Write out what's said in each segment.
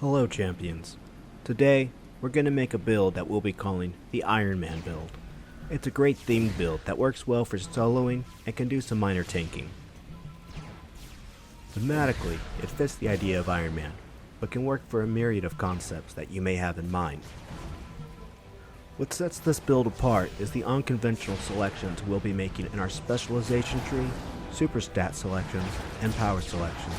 Hello champions. Today, we're going to make a build that we'll be calling the Iron Man build. It's a great themed build that works well for soloing and can do some minor tanking. Thematically, it fits the idea of Iron Man, but can work for a myriad of concepts that you may have in mind. What sets this build apart is the unconventional selections we'll be making in our specialization tree, super stat selections, and power selections.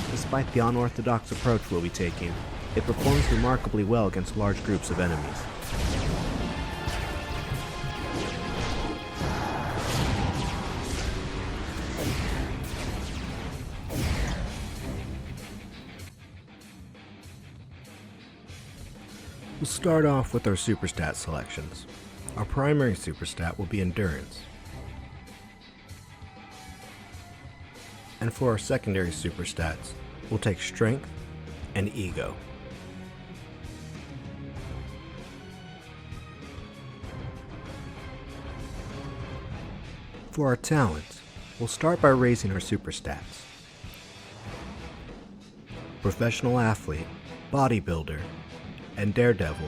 Despite the unorthodox approach we'll be taking, it performs remarkably well against large groups of enemies. We'll start off with our super stat selections. Our primary super stat will be endurance. And for our secondary super stats, we'll take strength and ego. For our talents, we'll start by raising our super stats. Professional athlete, bodybuilder, and daredevil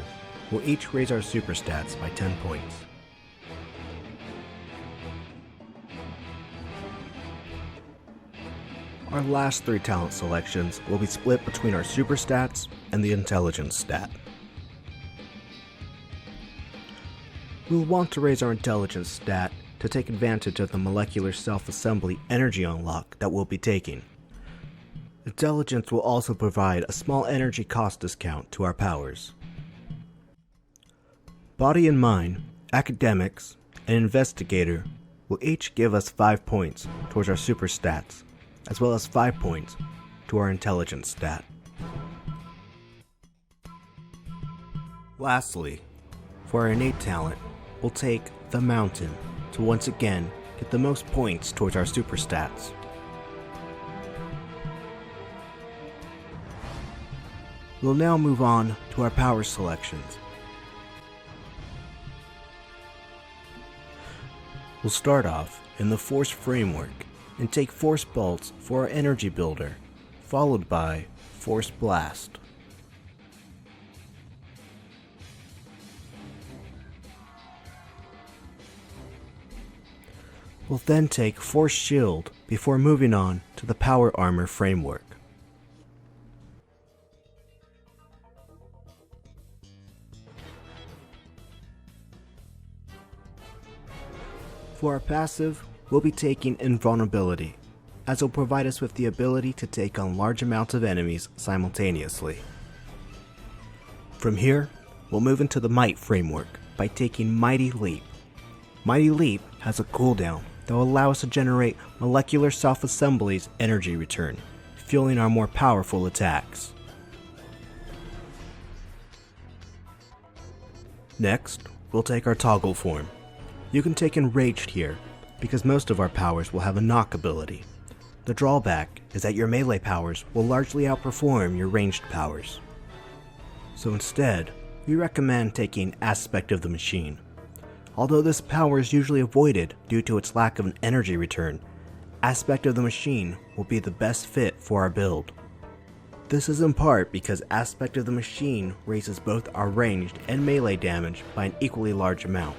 will each raise our super stats by 10 points. Our last three talent selections will be split between our super stats and the intelligence stat. We'll want to raise our intelligence stat to take advantage of the molecular self-assembly energy unlock that we'll be taking. Intelligence will also provide a small energy cost discount to our powers. Body and mind, academics, and investigator will each give us 5 points towards our super stats, as well as 5 points to our intelligence stat. Lastly, for our innate talent, we'll take the mountain to once again get the most points towards our super stats. We'll now move on to our power selections. We'll start off in the force framework and take force bolts for our energy builder, followed by force blast. We'll then take force shield before moving on to the power armor framework. For our passive, we'll be taking invulnerability, as it will provide us with the ability to take on large amounts of enemies simultaneously. From here, we'll move into the might framework by taking Mighty Leap. Mighty Leap has a cooldown that will allow us to generate molecular self-assembly's energy return, fueling our more powerful attacks. Next, we'll take our toggle form. You can take Enraged here, because most of our powers will have a knock ability. The drawback is that your melee powers will largely outperform your ranged powers. So instead, we recommend taking Aspect of the Machine. Although this power is usually avoided due to its lack of an energy return, Aspect of the Machine will be the best fit for our build. This is in part because Aspect of the Machine raises both our ranged and melee damage by an equally large amount.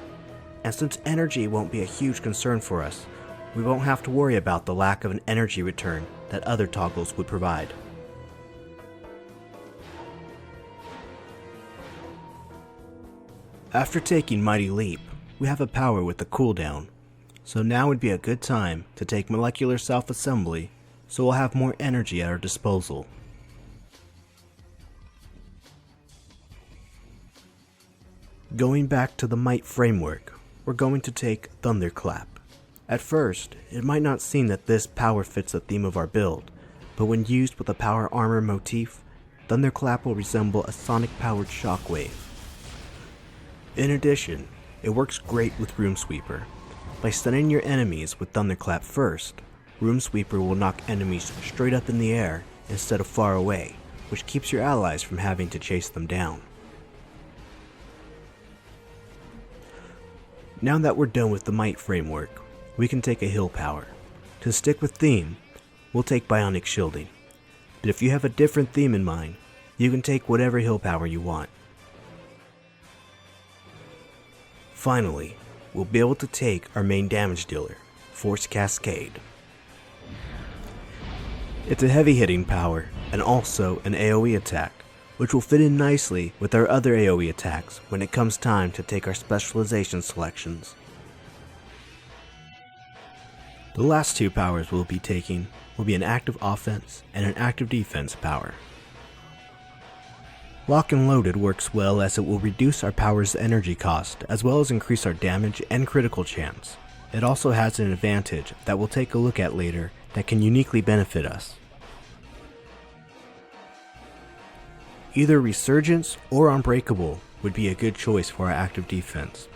And since energy won't be a huge concern for us, we won't have to worry about the lack of an energy return that other toggles would provide. After taking Mighty Leap, we have a power with a cooldown, so now would be a good time to take Molecular Self-Assembly, so we'll have more energy at our disposal. Going back to the Might framework, we're going to take Thunderclap. At first, it might not seem that this power fits the theme of our build, but when used with a power armor motif, Thunderclap will resemble a sonic-powered shockwave. In addition, it works great with Room Sweeper. By stunning your enemies with Thunderclap first, Room Sweeper will knock enemies straight up in the air instead of far away, which keeps your allies from having to chase them down. Now that we're done with the Might framework, we can take a heal power. To stick with theme, we'll take Bionic Shielding. But if you have a different theme in mind, You can take whatever heal power you want. Finally, we'll be able to take our main damage dealer, Force Cascade. It's a heavy hitting power and also an AoE attack, which will fit in nicely with our other AoE attacks when it comes time to take our specialization selections. The last two powers we'll be taking will be an active offense and an active defense power. Lock and Loaded works well as it will reduce our power's energy cost as well as increase our damage and critical chance. It also has an advantage that we'll take a look at later that can uniquely benefit us. Either Resurgence or Unbreakable would be a good choice for our active defense.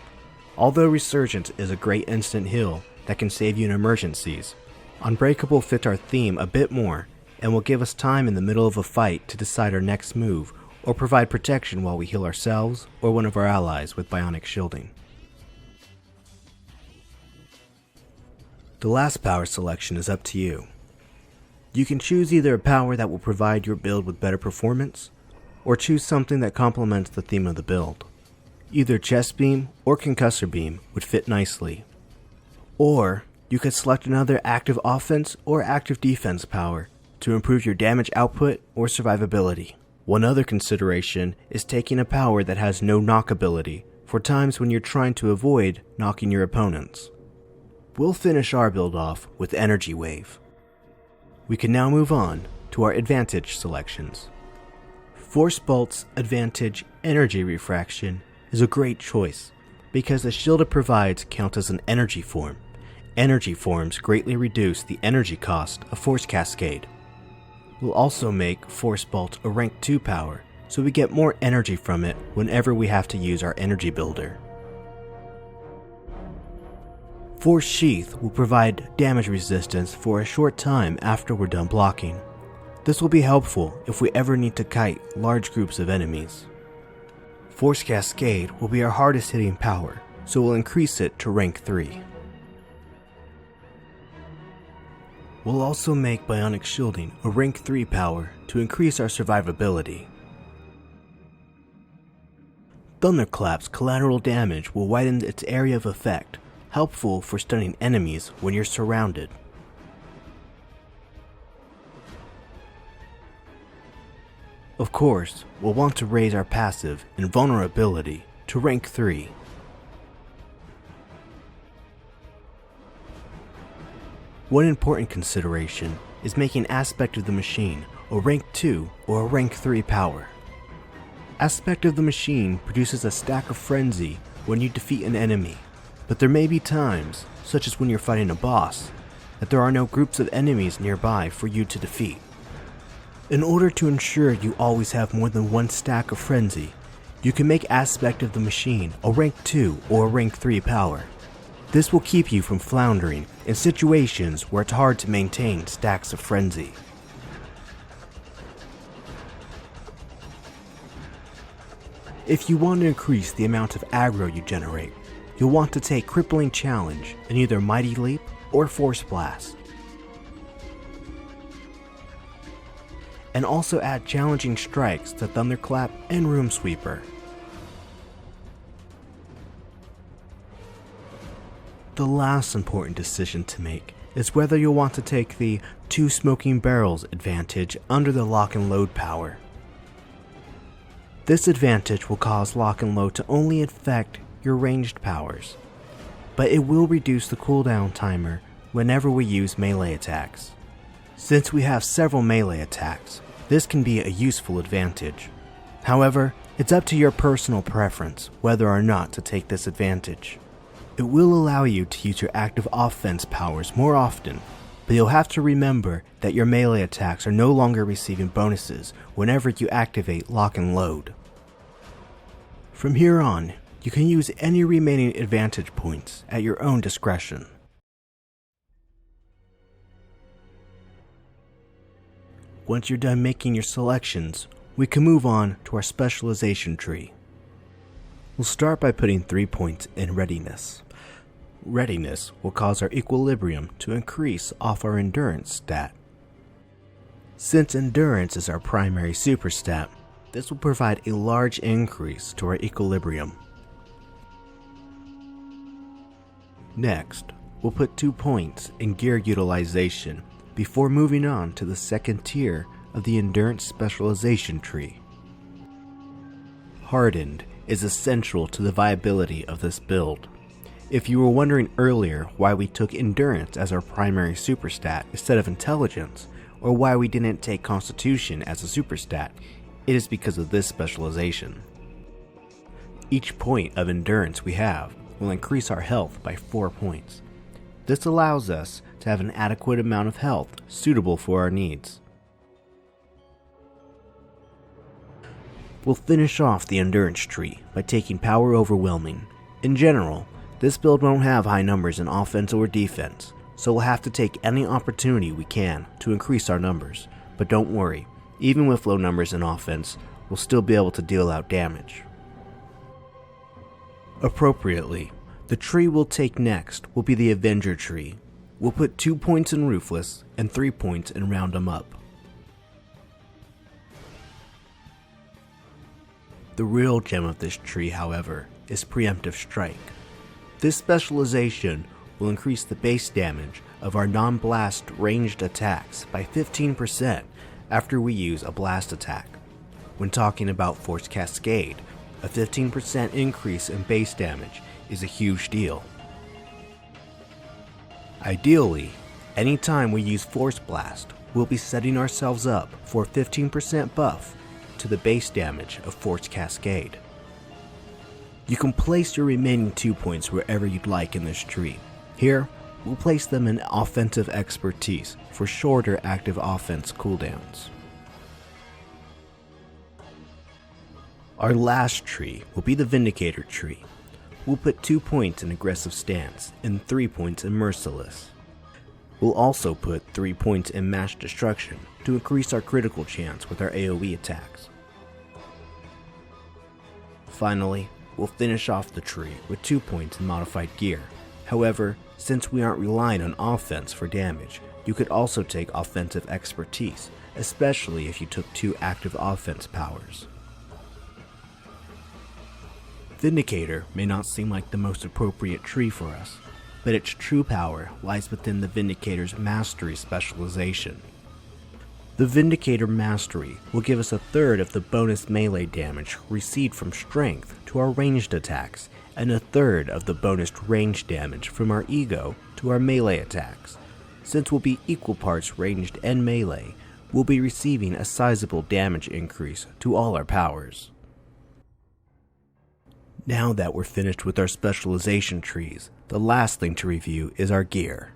Although Resurgence is a great instant heal that can save you in emergencies, Unbreakable fits our theme a bit more and will give us time in the middle of a fight to decide our next move or provide protection while we heal ourselves or one of our allies with bionic shielding. The last power selection is up to you. You can choose either a power that will provide your build with better performance, or choose something that complements the theme of the build. Either Chest Beam or Concussor Beam would fit nicely. Or you could select another active offense or active defense power to improve your damage output or survivability. One other consideration is taking a power that has no knock ability for times when you're trying to avoid knocking your opponents. We'll finish our build off with Energy Wave. We can now move on to our advantage selections. Force Bolt's Advantage Energy Refraction is a great choice because the shield it provides counts as an energy form. Energy forms greatly reduce the energy cost of Force Cascade. We'll also make Force Bolt a rank 2 power so we get more energy from it whenever we have to use our energy builder. Force Sheath will provide damage resistance for a short time after we're done blocking. This will be helpful if we ever need to kite large groups of enemies. Force Cascade will be our hardest hitting power, so we'll increase it to rank 3. We'll also make Bionic Shielding a rank 3 power to increase our survivability. Thunderclap's collateral damage will widen its area of effect, helpful for stunning enemies when you're surrounded. Of course, we'll want to raise our passive Invulnerability to rank 3. One important consideration is making Aspect of the Machine a rank 2 or a rank 3 power. Aspect of the Machine produces a stack of frenzy when you defeat an enemy, but there may be times, such as when you're fighting a boss, that there are no groups of enemies nearby for you to defeat. In order to ensure you always have more than one stack of frenzy, you can make Aspect of the Machine a rank 2 or a rank 3 power. This will keep you from floundering in situations where it's hard to maintain stacks of frenzy. If you want to increase the amount of aggro you generate, you'll want to take Crippling Challenge in either Mighty Leap or Force Blast. And also add challenging strikes to Thunderclap and Room Sweeper. The last important decision to make is whether you'll want to take the 2 Smoking Barrels advantage under the Lock and Load power. This advantage will cause Lock and Load to only affect your ranged powers, but it will reduce the cooldown timer whenever we use melee attacks. Since we have several melee attacks, this can be a useful advantage. However, it's up to your personal preference whether or not to take this advantage. It will allow you to use your active offense powers more often, but you'll have to remember that your melee attacks are no longer receiving bonuses whenever you activate Lock and Load. From here on, you can use any remaining advantage points at your own discretion. Once you're done making your selections, we can move on to our specialization tree. We'll start by putting 3 points in Readiness. Readiness will cause our equilibrium to increase off our Endurance stat. Since Endurance is our primary super stat, This will provide a large increase to our equilibrium. Next, we'll put 2 points in gear utilization before moving on to the second tier of the endurance specialization tree. Hardened is essential to the viability of this build. If you were wondering earlier why we took endurance as our primary superstat instead of intelligence, or why we didn't take constitution as a superstat, it is because of this specialization. Each point of endurance we have will increase our health by 4 points. This allows us to have an adequate amount of health suitable for our needs. We'll finish off the endurance tree by taking power overwhelming. In general, this build won't have high numbers in offense or defense, so we'll have to take any opportunity we can to increase our numbers. But don't worry, even with low numbers in offense, we'll still be able to deal out damage. Appropriately, the tree we'll take next will be the Avenger tree. We'll put 2 points in Ruthless and 3 points in Round 'em Up. The real gem of this tree, however, is Preemptive Strike. This specialization will increase the base damage of our non-blast ranged attacks by 15% after we use a blast attack. When talking about Force Cascade, a 15% increase in base damage is a huge deal. Ideally, anytime we use Force Blast, we'll be setting ourselves up for a 15% buff to the base damage of Force Cascade. You can place your remaining 2 points wherever you'd like in this tree. Here, we'll place them in Offensive Expertise for shorter active offense cooldowns. Our last tree will be the Vindicator tree. We'll put 2 points in Aggressive Stance and 3 points in Merciless. We'll also put 3 points in Mass Destruction to increase our critical chance with our AoE attacks. Finally, we'll finish off the tree with 2 points in Modified Gear. However, since we aren't relying on offense for damage, you could also take Offensive Expertise, especially if you took 2 active offense powers. Vindicator may not seem like the most appropriate tree for us, but its true power lies within the Vindicator's Mastery specialization. The Vindicator Mastery will give us a third of the bonus melee damage received from Strength to our ranged attacks, and a third of the bonus range damage from our Ego to our melee attacks. Since we'll be equal parts ranged and melee, we'll be receiving a sizable damage increase to all our powers. Now that we're finished with our specialization trees, the last thing to review is our gear.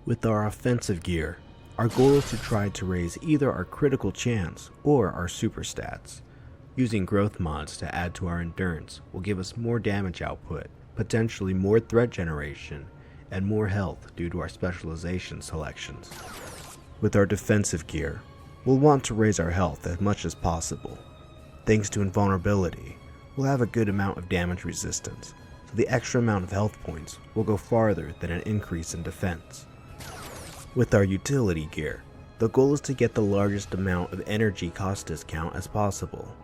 With our offensive gear, our goal is to try to raise either our critical chance or our super stats. Using growth mods to add to our endurance will give us more damage output, potentially more threat generation, and more health due to our specialization selections. With our defensive gear, we'll want to raise our health as much as possible. Thanks to invulnerability, we'll have a good amount of damage resistance, so the extra amount of health points will go farther than an increase in defense. With our utility gear, the goal is to get the largest amount of energy cost discount as possible.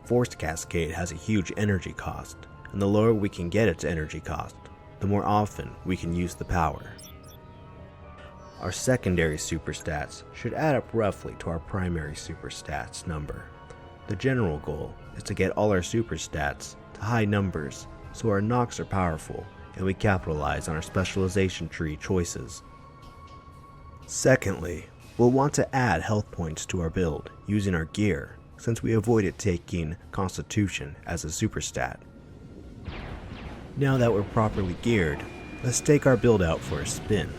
Force Cascade has a huge energy cost, and the lower we can get its energy cost, the more often we can use the power. Our secondary super stats should add up roughly to our primary super stats number. The general goal is to get all our super stats to high numbers so our knocks are powerful and we capitalize on our specialization tree choices. Secondly, we'll want to add health points to our build using our gear, since we avoided taking Constitution as a super stat. Now that we're properly geared, let's take our build out for a spin.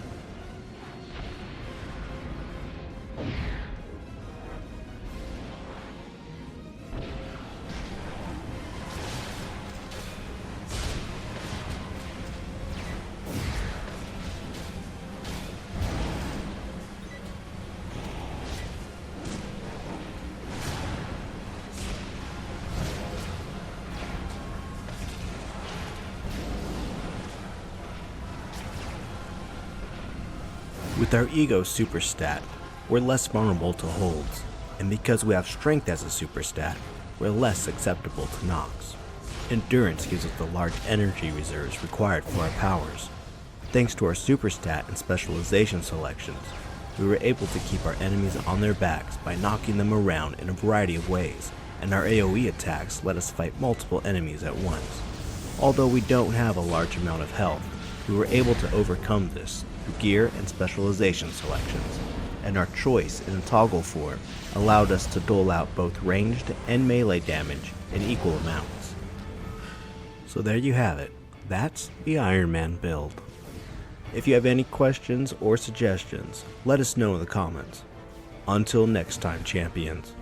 With our Ego super stat, we're less vulnerable to holds. And because we have strength as a super stat, we're less susceptible to knocks. Endurance gives us the large energy reserves required for our powers. Thanks to our super stat and specialization selections, we were able to keep our enemies on their backs by knocking them around in a variety of ways, and our AoE attacks let us fight multiple enemies at once. Although we don't have a large amount of health, we were able to overcome this through gear and specialization selections, and our choice in a toggle form allowed us to dole out both ranged and melee damage in equal amounts. So there you have it. That's the Iron Man build. If you have any questions or suggestions, let us know in the comments. Until next time, champions.